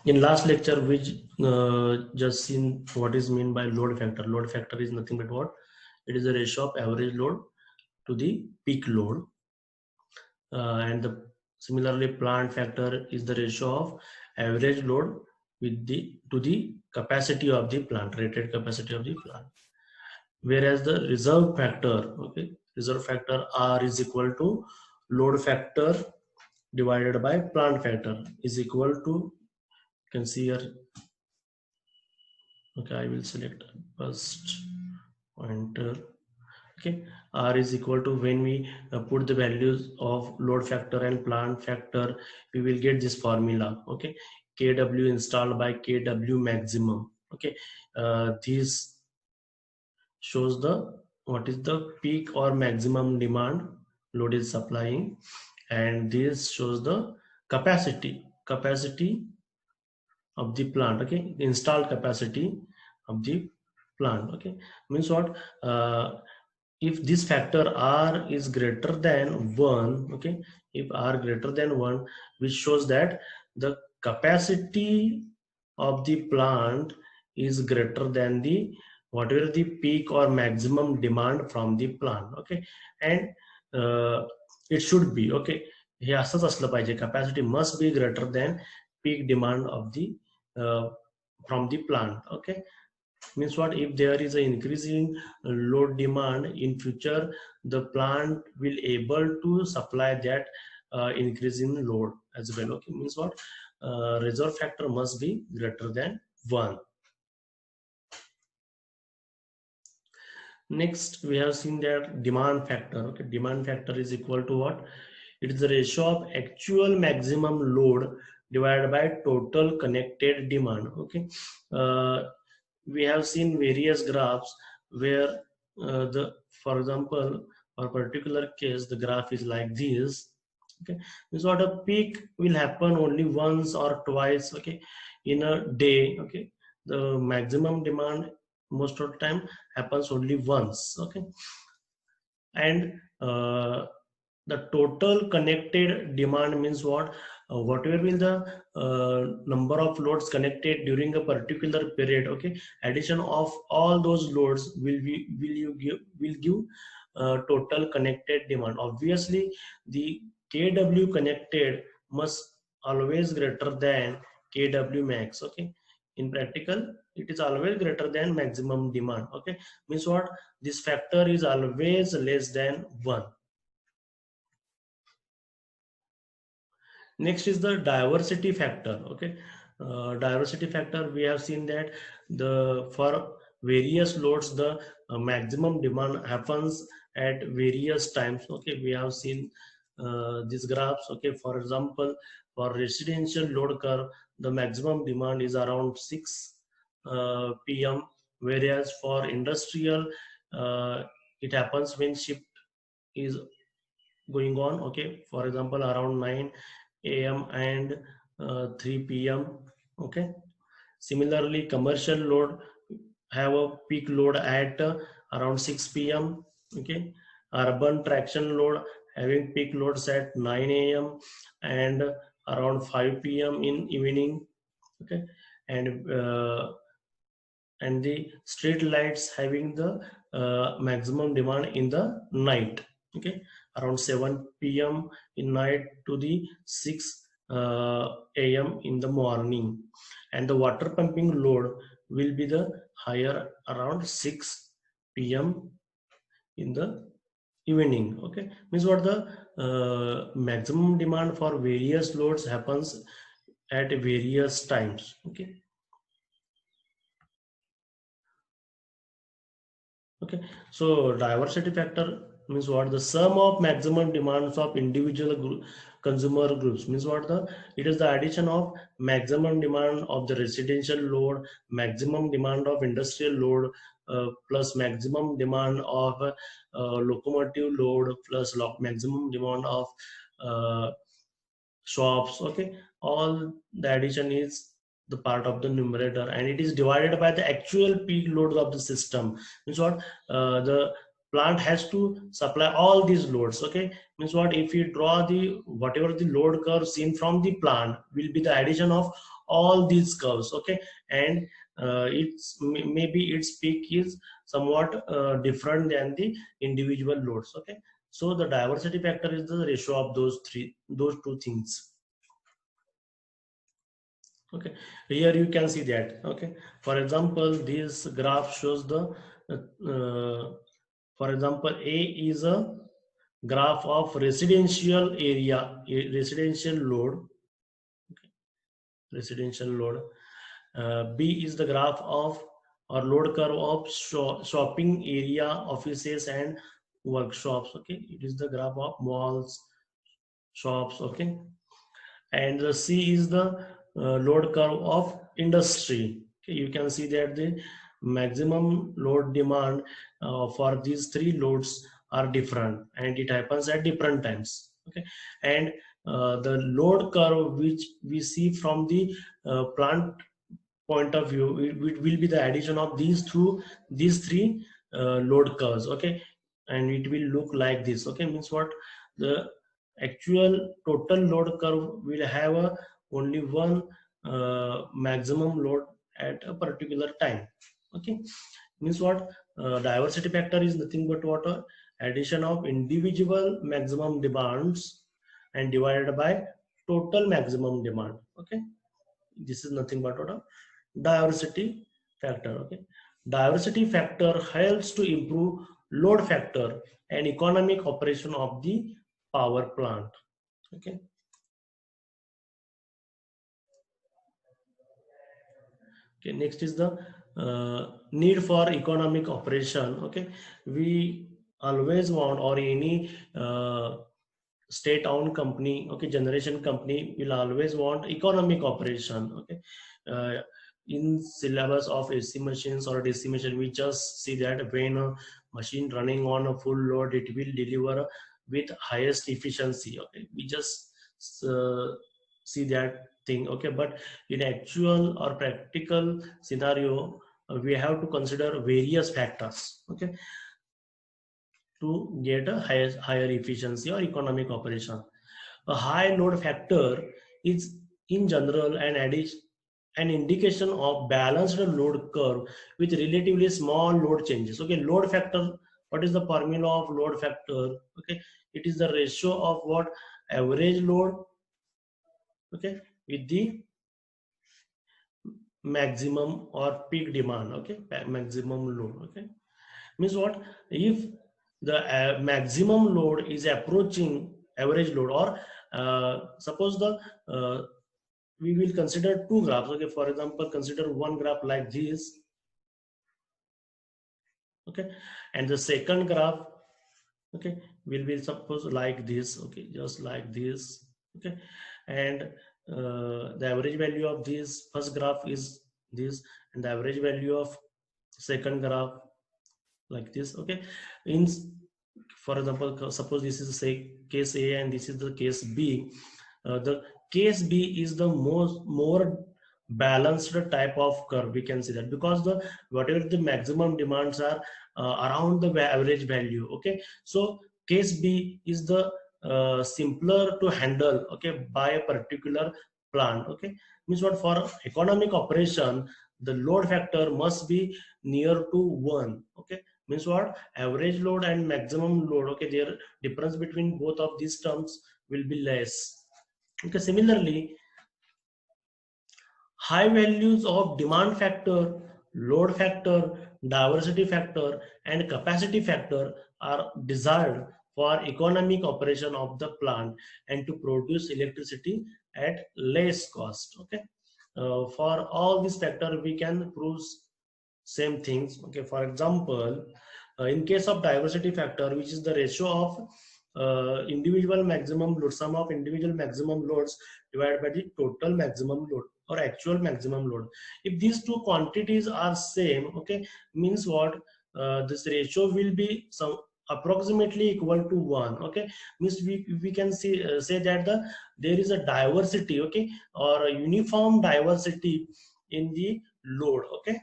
In last lecture we just seen what is mean by load factor. Load factor is nothing but what? It is the ratio of average load to the peak load, and the similarly plant factor is the ratio of average load with the to the capacity of the plant, rated capacity of the plant. Whereas the reserve factor, okay, reserve factor R is equal to load factor divided by plant factor is equal to, you can see here, okay, I will select first pointer. Okay, R is equal to, when we put the values of load factor and plant factor, we will get this formula. Okay, kW installed by kW maximum. Okay, this shows the what is the peak or maximum demand load is supplying, and this shows the capacity of the plant. Okay, installed capacity of the plant. Okay, means what? If this factor R is greater than 1, okay, if R greater than 1, which shows that the capacity of the plant is greater than the whatever the peak or maximum demand from the plant. Okay, and it should be, okay, हे असंच असलं पाहिजे, capacity must be greater than peak demand of the from the plant. Okay, means what? If there is an increasing load demand in future, the plant will able to supply that increasing load as well. Okay, means what? Reserve factor must be greater than 1. Next we have seen that demand factor. Okay, demand factor is equal to what? It is the ratio of actual maximum load divided by total connected demand. Okay, we have seen various graphs where the, for example, for particular case the graph is like this. Okay, this what? A peak will happen only once or twice, okay, in a day. Okay, the maximum demand most of the time happens only once. Okay, and the total connected demand means what? Whatever will the number of loads connected during a particular period. Okay, addition of all those loads will give total connected demand. Obviously the kW connected must always greater than kW max. Okay, in practical it is always greater than maximum demand. Okay, means what? This factor is always less than 1. Next is the diversity factor. Okay, diversity factor, we have seen that the for various loads the maximum demand happens at various times. Okay, we have seen these graphs. Okay, for example, for residential load curve the maximum demand is around 6 p.m., whereas for industrial it happens when shift is going on. Okay, for example around 9 a.m. and 3 p.m. Okay, similarly commercial load have a peak load at around 6 p.m. Okay, urban traction load having peak loads at 9 a.m. and around 5 p.m. in evening. Okay, and the street lights having the maximum demand in the night. Okay, around 7 p.m. in night to the 6 a.m. in the morning, and the water pumping load will be the higher around 6 p.m. in the evening. Okay, means what? The maximum demand for various loads happens at various times. Okay, okay, so diversity factor means what? The sum of maximum demands of individual consumer groups. Means what? The it is the addition of maximum demand of the residential load, maximum demand of industrial load, plus maximum demand of locomotive load, plus maximum demand of uh, shops. Okay, all the addition is the part of the numerator, and it is divided by the actual peak loads of the system. Means what? The plant has to supply all these loads. Okay, means what? If you draw the whatever the load curve seen from the plant will be the addition of all these curves, okay. And it's maybe its peak is somewhat different than the individual loads, okay. So the diversity factor is the ratio of those two things, okay. Here you can see that, okay. For example, this graph shows the for example, A is a graph of residential area, residential load, residential load. B is the graph of or load curve of shopping area, offices and workshops, okay. It is the graph of malls, shops, okay. And the C is the load curve of industry, okay. You can see that the maximum load demand for these three loads are different and it happens at different times, okay. And the load curve which we see from the plant point of view, it will be the addition of these three load curves, okay. And it will look like this, okay. Means what, the actual total load curve will have only one maximum load at a particular time, okay. Means what, diversity factor is nothing but what, addition of individual maximum demands and divided by total maximum demand, okay. This is nothing but what, diversity factor, okay. Diversity factor helps to improve load factor and economic operation of the power plant, okay. Okay, next is the need for economic operation, okay. We always want, or any state owned company, okay, generation company will always want economic operation, okay. In syllabus of AC machines or DC machine, we just see that when a machine running on a full load, it will deliver with highest efficiency, okay. We just see that thing, okay. But in actual or practical scenario, we have to consider various factors, okay, to get a higher efficiency or economic operation. A high load factor is in general an indication of balanced load curve with relatively small load changes, okay. Load factor, what is the formula of load factor, okay. It is the ratio of what, average load, okay, with the maximum or peak demand, okay. Maximum load, okay. Means what, if the maximum load is approaching average load, or suppose the we will consider two graphs, okay. For example, consider one graph like this, okay, and the second graph, okay, will be suppose like this, okay, just like this, okay. And the average value of this first graph is this, and the average value of second graph like this, okay. In, for example, suppose this is say case A and this is the case B. The case B is the more balanced type of curve, we can see that, because the whatever the maximum demands are around the average value, okay. So case B is the simpler to handle, okay, by a particular plant, okay. Means what, for economic operation, the load factor must be near to 1, okay. Means what, average load and maximum load, okay, their difference between both of these terms will be less, okay. Similarly, high values of demand factor, load factor, diversity factor, and capacity factor are desired for economic operation of the plant and to produce electricity at less cost, okay. For all these factors, we can prove same things, okay. For example, in case of diversity factor, which is the ratio of individual maximum load, sum of individual maximum loads divided by the total maximum load or actual maximum load, if these two quantities are same, okay, means what, this ratio will be some approximately equal to 1, okay. Means we can see say that there is a diversity, okay, or a uniform diversity in the load, okay.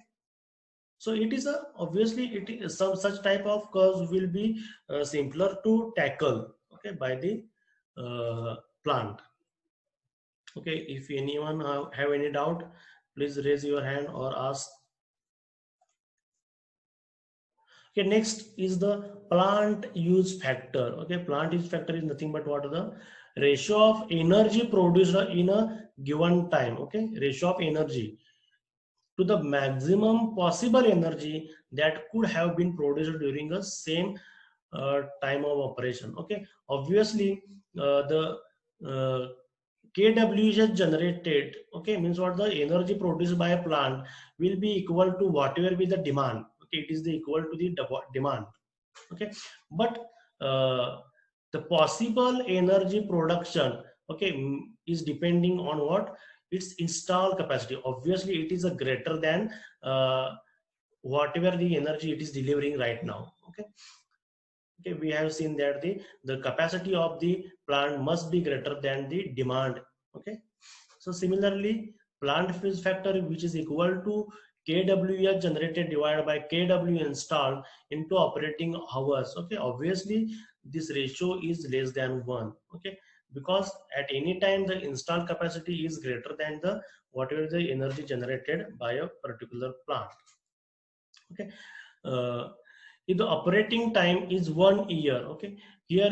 So it is a, obviously it is some such type of curves will be simpler to tackle, okay, by the plant. Okay, if anyone have any doubt, please raise your hand or ask. Okay, next is the plant use factor. Okay, plant use factor is nothing but what the ratio of energy produced in a given time. Okay, ratio of energy to the maximum possible energy that could have been produced during the same time of operation. Okay, obviously the uh, kWh generated, okay, means what the energy produced by a plant will be equal to whatever be the demand. Okay, it is the equal to the demand. Okay, but uh, the possible energy production, okay, is depending on what its installed capacity. Obviously it is a greater than whatever the energy it is delivering right now. Okay, okay, we have seen that the capacity of the plant must be greater than the demand. Okay, so similarly, plant fuse factor, which is equal to kWh generated divided by kW installed into operating hours. Okay, obviously this ratio is less than 1. Okay, because at any time the installed capacity is greater than the whatever the energy generated by a particular plant. Okay, uh, if the operating time is 1 year, okay, here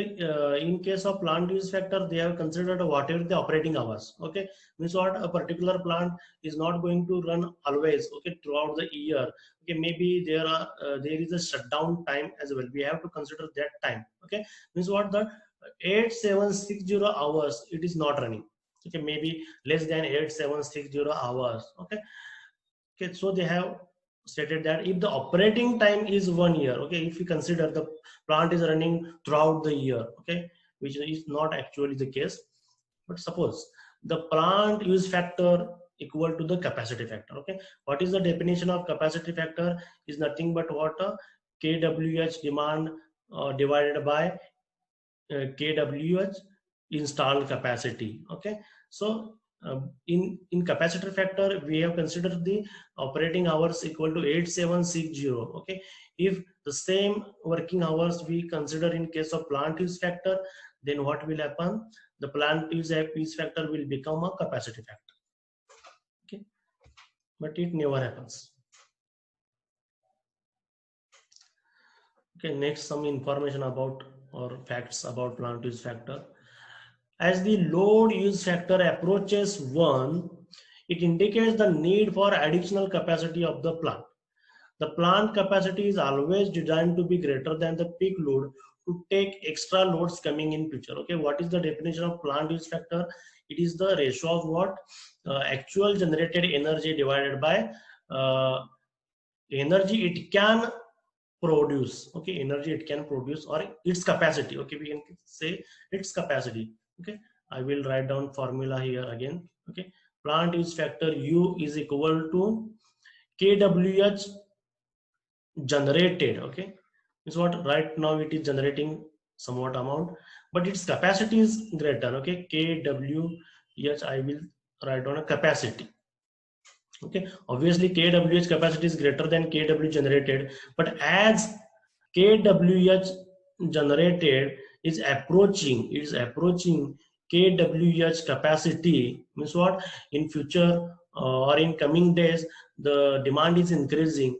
in case of plant use factor they have considered whatever the operating hours. Okay, means what a particular plant is not going to run always, okay, throughout the year. Okay, maybe there is a shutdown time as well, we have to consider that time. Okay, means what the 8760 hours it is not running. Okay, maybe less than 8760 hours. Okay, okay, so they have stated that if the operating time is 1 year, okay, if we consider the plant is running throughout the year, okay, which is not actually the case, but suppose the plant use factor equal to the capacity factor. Okay, what is the definition of capacity factor? Is nothing but what a kWh demand divided by kWh installed capacity. Okay, so in capacitor factor we have considered the operating hours equal to 8760. Okay, if the same working hours we consider in case of plant use factor, then what will happen? The plant use factor will become a capacity factor. Okay, but it never happens. Okay, next some information about or facts about plant use factor. As the load use factor approaches 1, it indicates the need for additional capacity of the plant. The plant capacity is always designed to be greater than the peak load to take extra loads coming in future. Okay, what is the definition of plant use factor? It is the ratio of what? Actual generated energy divided by uh, energy it can produce. Okay, energy it can produce or its capacity. Okay, we can say its capacity. Okay, I will write down formula here again. Okay, plant use factor U is equal to kWh generated. Okay, is what right now it is generating somewhat amount, but its capacity is greater. Okay, kWh I will write down a capacity. Okay, obviously kWh capacity is greater than kW generated, but as kWh generated is approaching kWh capacity, means what in future or in coming days the demand is increasing,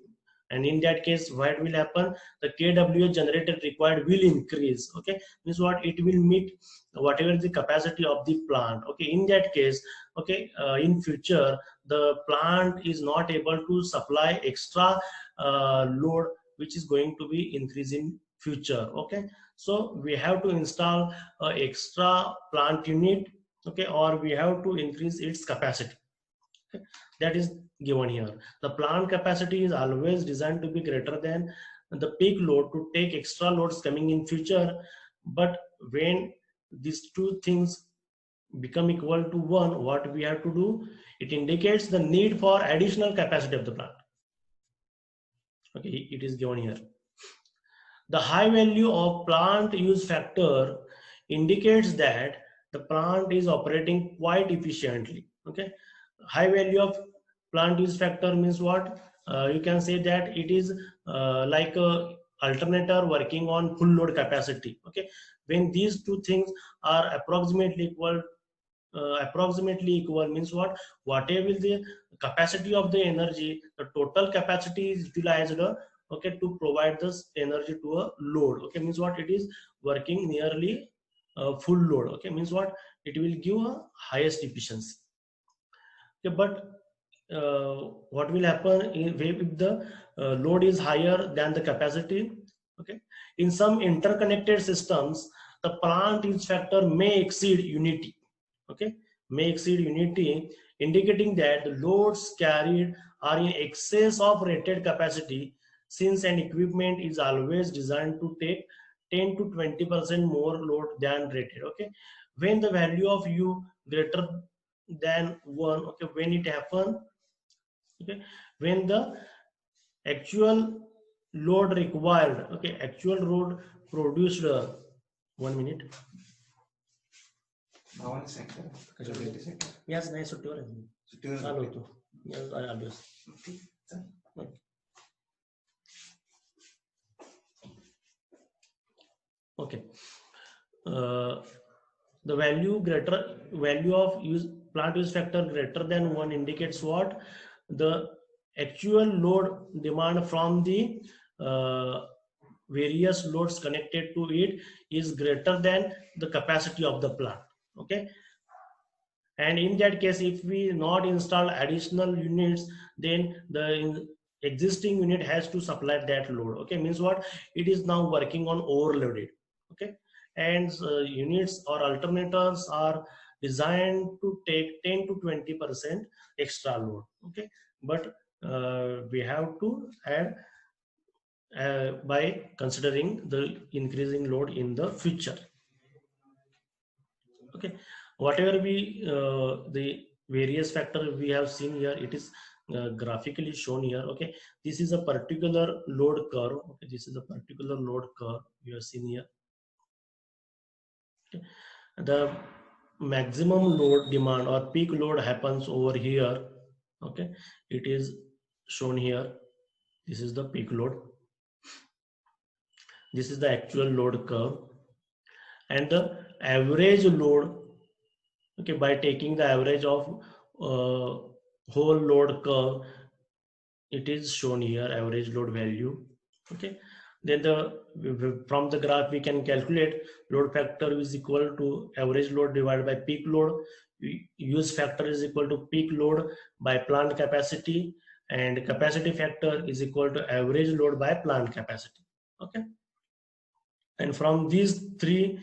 and in that case what will happen? The kWh generated required will increase. Okay, means what it will meet whatever the capacity of the plant. Okay, in that case, okay, in future the plant is not able to supply extra load which is going to be increasing future. Okay, so we have to install extra plant unit. Okay, or we have to increase its capacity. Okay, that is given here. The plant capacity is always designed to be greater than the peak load to take extra loads coming in future, but when these two things become equal to 1, what we have to do? It indicates the need for additional capacity of the plant. Okay, it is given here. The high value of plant use factor indicates that the plant is operating quite efficiently. Okay, high value of plant use factor means what? You can say that it is like a alternator working on full load capacity. Okay, when these two things are approximately equal approximately equal means what, whatever is the capacity of the energy, the total capacity is utilized, okay, to provide this energy to a load, okay, means what, it is working nearly full load, okay, means what, it will give a highest efficiency. Okay, but what will happen if the load is higher than the capacity, okay, in some interconnected systems the plant use factor may exceed unity, okay, may exceed unity, indicating that the loads carried are in excess of rated capacity, since an equipment is always designed to take 10 to 20% more load than rated, okay, when the value of u greater than 1, okay, when it happen, okay, when the actual load required, okay, actual load produced, 1 minute. Yes, nice to hear. Yes, I always. Okay. The value of plant use factor greater than 1 indicates what, the actual load demand from the various loads connected to it is greater than the capacity of the plant, okay, and in that case if we not install additional units, then the existing unit has to supply that load, okay, means what, it is now working on overloaded, okay, and units or alternators are designed to take 10 to 20% extra load, okay, but we have to add by considering the increasing load in the future, okay, whatever we the various factor we have seen here, it is graphically shown here, okay, this is a particular load curve, okay, this is a particular load curve you have seen here, okay. The maximum load demand or peak load happens over here, okay, it is shown here, this is the peak load, this is the actual load curve, and the average load, okay, by taking the average of whole load curve, it is shown here, average load value, okay, then from the graph we can calculate load factor is equal to average load divided by peak load, use factor is equal to peak load by plant capacity, and capacity factor is equal to average load by plant capacity, okay, and from these three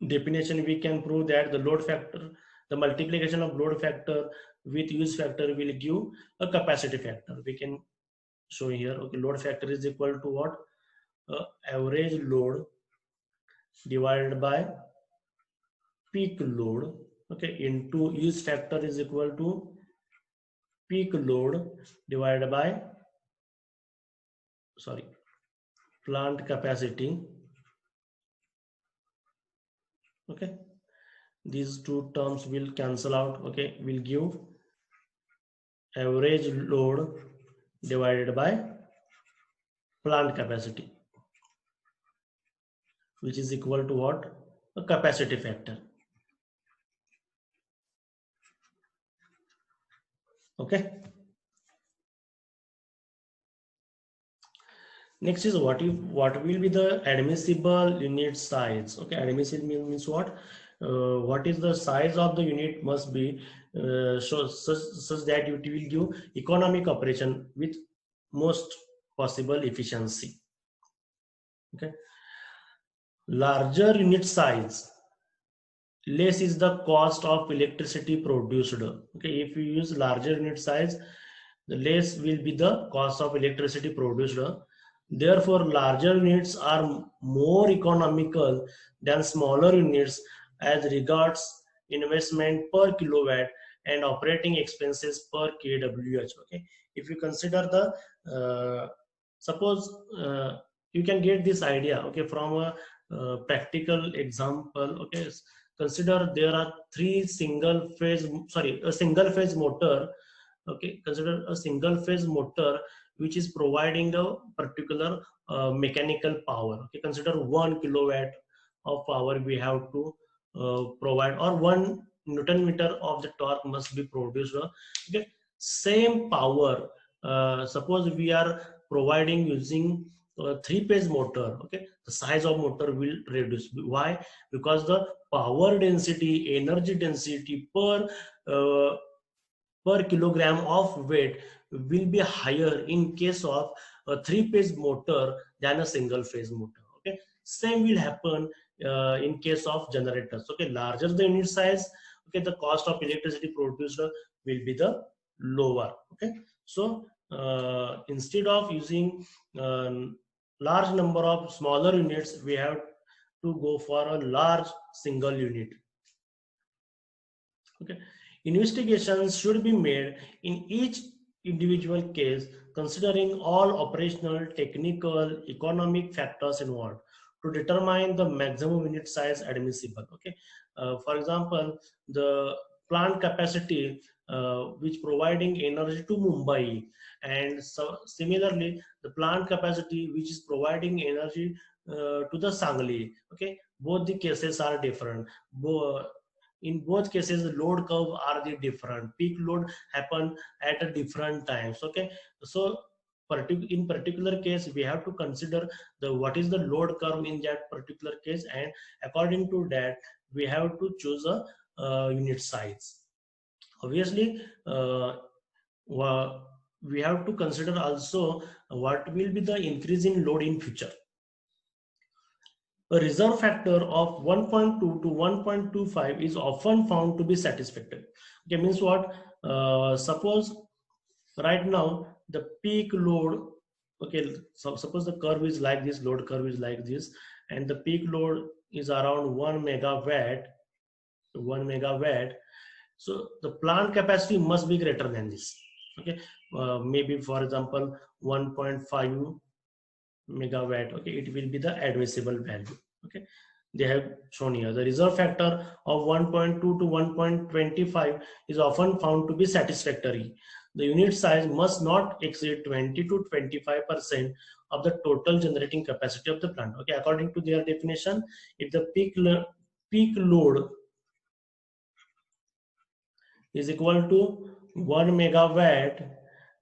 definition we can prove that the load factor, the multiplication of load factor with use factor will give a capacity factor. We can show here, okay, load factor is equal to what, average load divided by peak load, okay, into use factor is equal to peak load divided by, sorry, plant capacity, okay, these two terms will cancel out, okay, will give average load divided by plant capacity, which is equal to what, a capacity factor, okay. Next is what will be the admissible unit size, okay, admissible means what, what is the size of the unit must be such that it will give economic operation with most possible efficiency, okay. Larger unit size, less is the cost of electricity produced, okay, if you use larger unit size, the less will be the cost of electricity produced, therefore larger units are more economical than smaller units as regards investment per kilowatt and operating expenses per kWh, okay. If you consider the suppose you can get this idea, okay, from a practical example, okay, consider there are a single phase motor, okay, consider a single phase motor which is providing a particular mechanical power, okay, consider 1 kilowatt of power we have to provide, or 1 Newton meter of the torque must be produced. Okay, same power. Suppose we are providing using a 3-phase motor. Okay, the size of motor will reduce. Why? Because the power density, energy density uh, per kilogram of weight will be higher in case of a 3-phase motor than a single phase motor. Okay, same will happen in case of generators. Okay, larger the unit size, okay, the cost of electricity produced will be the lower. Okay, so instead of using large number of smaller units, we have to go for a large single unit. Okay, investigations should be made in each individual case, considering all operational, technical, economic factors involved to determine the maximum unit size admissible. Okay, for example, the plant capacity which providing energy to Mumbai, and so similarly the plant capacity which is providing energy to the Sangli. Okay, both the cases are different. In both cases the load curve are the different, peak load happen at a different times. Okay, so in particular case we have to consider the what is the load curve in that particular case, and according to that we have to choose a unit size. Obviously we have to consider also what will be the increase in load in future. A reserve factor of 1.2 to 1.25 is often found to be satisfactory. Okay, means what? Suppose right now the peak load, okay, so suppose the curve is like this, load curve is like this, and the peak load is around 1 megawatt. So the plant capacity must be greater than this. Okay, maybe for example 1.5 megawatt. Okay, it will be the admissible value. Okay, they have shown here the reserve factor of 1.2 to 1.25 is often found to be satisfactory. The unit size must not exceed 20 to 25% of the total generating capacity of the plant. Okay, according to their definition, if the peak load is equal to 1 megawatt,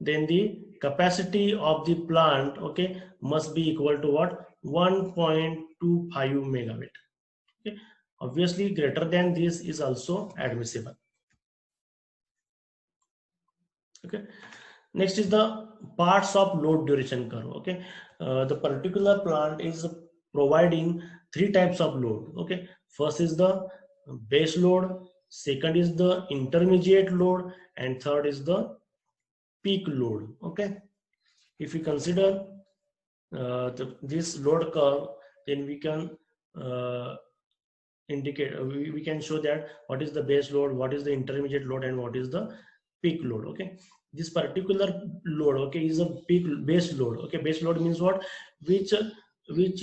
then the capacity of the plant, okay, must be equal to what? 1.25 megawatt. Okay, obviously greater than this is also admissible. Okay, next is the parts of load duration curve. Okay, the particular plant is providing 3 types of load. Okay, first is the base load, second is the intermediate load, and third is the peak load. Okay, if we consider this load curve, then we can indicate, we can show that what is the base load, what is the intermediate load, and what is the peak load. Okay, this particular load, okay, is a peak base load. Okay, base load means what? Which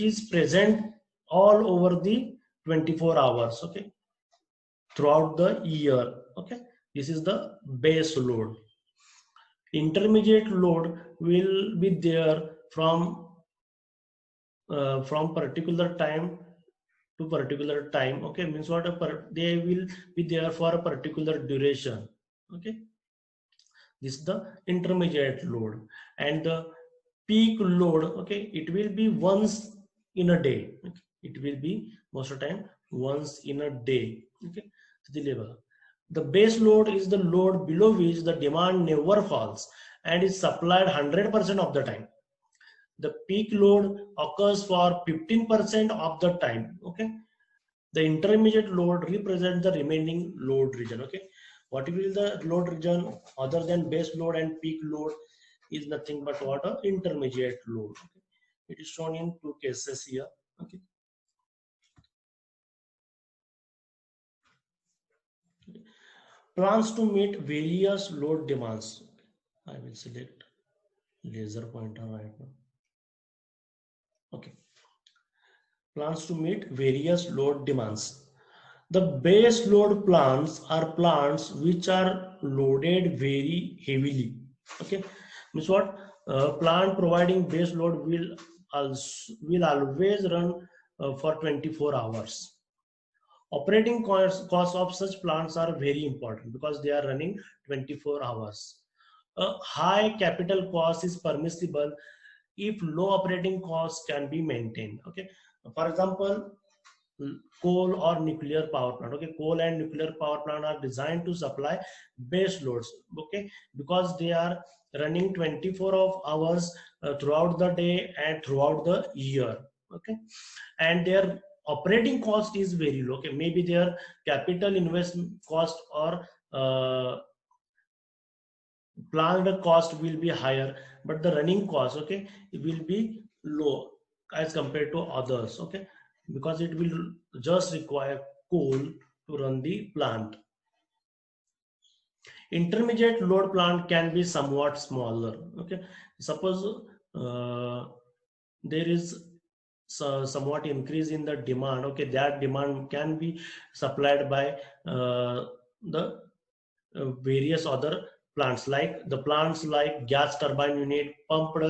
is present all over the 24 hours, okay, throughout the year. Okay, this is the base load. Intermediate load will be there from particular time to particular time. Okay, means what? They will be there for a particular duration. Okay, this is the intermediate load. And the peak load, okay, it will be once in a day. Okay? It will be most of the time once in a day. Okay, the level. The base load is the load below which the demand never falls and is supplied 100% of the time. The peak load occurs for 15% of the time. Okay, the intermediate load represents the remaining load region. Okay, what will the load region other than base load and peak load is nothing but what? A intermediate load. Okay, it is shown in 2 cases here. Okay, plans to meet various load demands. I will select laser pointer right now. Okay, plans to meet various load demands. The base load plants are plants which are loaded very heavily. Okay, means what? Plant providing base load will always run for 24 hours. Operating costs of such plants are very important because they are running 24 hours. A high capital cost is permissible if low operating costs can be maintained. Okay, for example, coal or nuclear power plant. Okay, coal and nuclear power plant are designed to supply base loads. Okay, because they are running 24 of hours throughout the day and throughout the year. Okay, and their operating cost is very low. Okay, maybe their capital investment cost or planned cost will be higher, but the running cost, okay, it will be low as compared to others. Okay, because it will just require coal to run the plant. Intermediate load plant can be somewhat smaller. Okay, suppose there is somewhat increase in the demand. Okay, that demand can be supplied by the various other plants, like the plants like gas turbine unit, pumped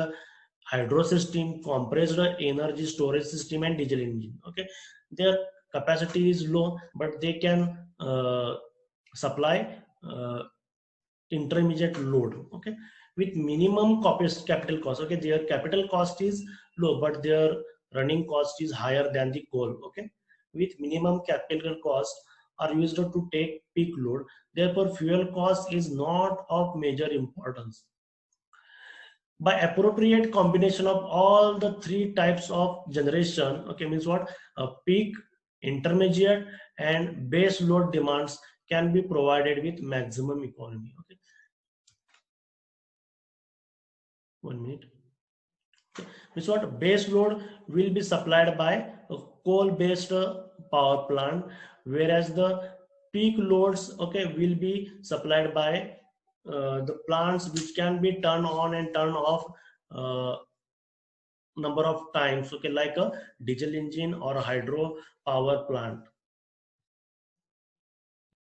hydro system, compressed energy storage system, and diesel engine. Okay, their capacity is low, but they can supply intermediate load. Okay, with minimum capital cost. Okay, their capital cost is low, but their running cost is higher than the coal. Okay, with minimum capital cost are used to take peak load, therefore fuel cost is not of major importance. By appropriate combination of all the three types of generation, okay, means what, a peak, intermediate, and base load demands can be provided with maximum economy. Okay, 1 minute. Means what, base load will be supplied by a coal based power plant, whereas the peak loads, okay, will be supplied by the plants which can be turned on and turned off number of times. Okay, like a diesel engine or a hydro power plant.